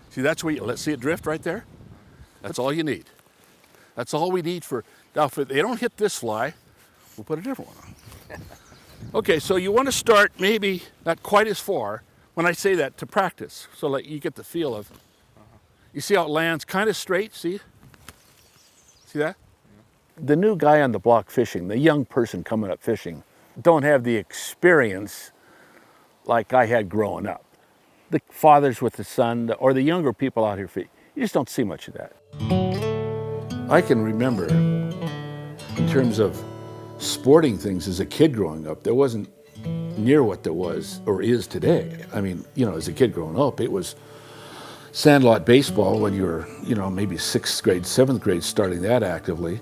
See, that's where let's see it drift right there. That's all you need. That's all we need for, now if they don't hit this fly, we'll put a different one on. Okay, so you want to start maybe not quite as far when I say that to practice, so that you get the feel of, you see how it lands kind of straight, see? See that? The new guy on the block fishing, the young person coming up fishing, don't have the experience like I had growing up. The fathers with the son, or the younger people out here fishing, you just don't see much of that. I can remember, in terms of sporting things as a kid growing up, there wasn't near what there was or is today. I mean, you know, as a kid growing up, it was sandlot baseball when you were, you know, maybe 6th grade, 7th grade, starting that actively.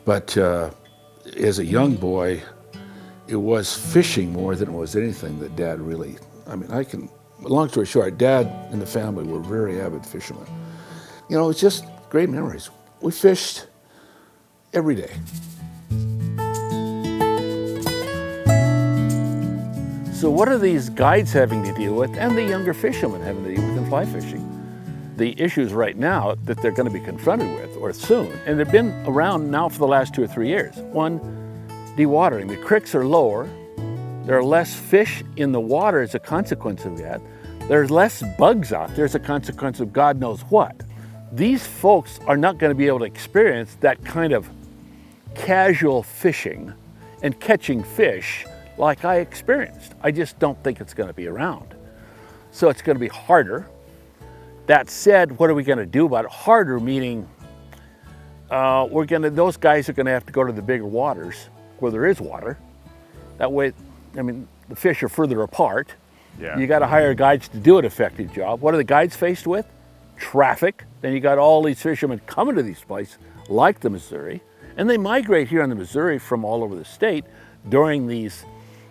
But as a young boy, it was fishing more than it was anything that Dad really, I mean, long story short, Dad and the family were very avid fishermen. You know, it's just great memories. We fished every day. So what are these guides having to deal with, and the younger fishermen having to deal with in fly fishing? The issues right now that they're going to be confronted with, or soon, and they've been around now for the last 2 or 3 years. One, dewatering. The creeks are lower. There are less fish in the water as a consequence of that. There's less bugs out there as a consequence of God knows what. These folks are not going to be able to experience that kind of casual fishing and catching fish like I experienced. I just don't think it's going to be around. So it's going to be harder. That said, what are we going to do about it? Harder meaning those guys are going to have to go to the bigger waters where there is water. That way, I mean, the fish are further apart. Yeah. You got to hire guides to do an effective job. What are the guides faced with? Traffic. Then you got all these fishermen coming to these places like the Missouri, and they migrate here on the Missouri from all over the state during these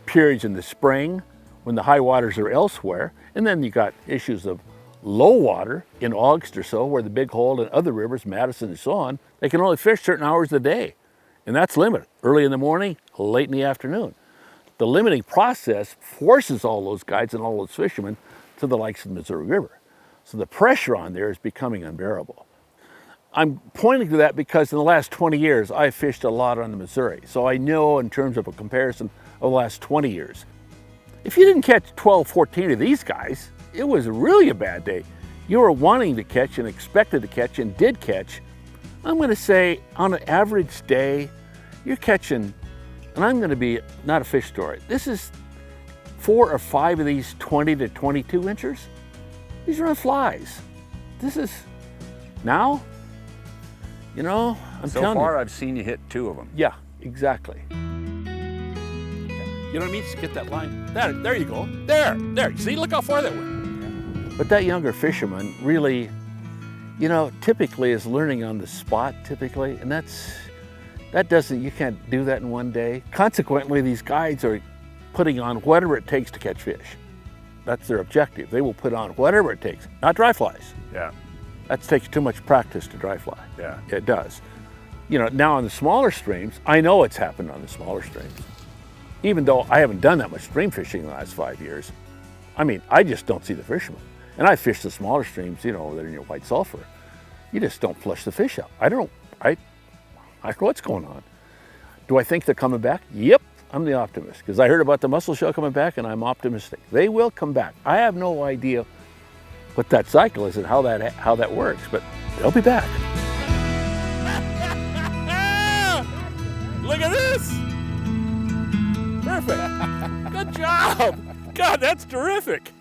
periods in the spring when the high waters are elsewhere. And then you got issues of low water in August or so, where the Big Hole and other rivers, Madison and so on, they can only fish certain hours of the day. And that's limited. Early in the morning, late in the afternoon. The limiting process forces all those guides and all those fishermen to the likes of the Missouri River. So the pressure on there is becoming unbearable. I'm pointing to that because in the last 20 years, I've fished a lot on the Missouri. So I know in terms of a comparison of the last 20 years. If you didn't catch 12, 14 of these guys, it was really a bad day. You were wanting to catch and expected to catch and did catch. I'm going to say on an average day, you're catching, and I'm going to be, not a fish story, this is 4 or 5 of these 20 to 22 inches. These are on flies. This is, now, you know, I'm so telling you. far I've seen you hit 2 of them. Yeah, exactly. You know what I mean? Just get that line. There you go. There. See, look how far that went. But that younger fisherman really, you know, typically is learning on the spot, typically, and you can't do that in one day. Consequently, these guides are putting on whatever it takes to catch fish. That's their objective. They will put on whatever it takes, not dry flies. Yeah. That takes too much practice to dry fly. Yeah. It does. You know, now on the smaller streams, I know it's happened on the smaller streams. Even though I haven't done that much stream fishing in the last 5 years, I mean, I just don't see the fishermen. And I fish the smaller streams, you know, that are in your white sulfur. You just don't flush the fish out. I don't know what's going on. Do I think they're coming back? Yep, I'm the optimist, because I heard about the mussel shell coming back, and I'm optimistic. They will come back. I have no idea what that cycle is and how that works, but they'll be back. Look at this! Perfect. Good job. God, that's terrific.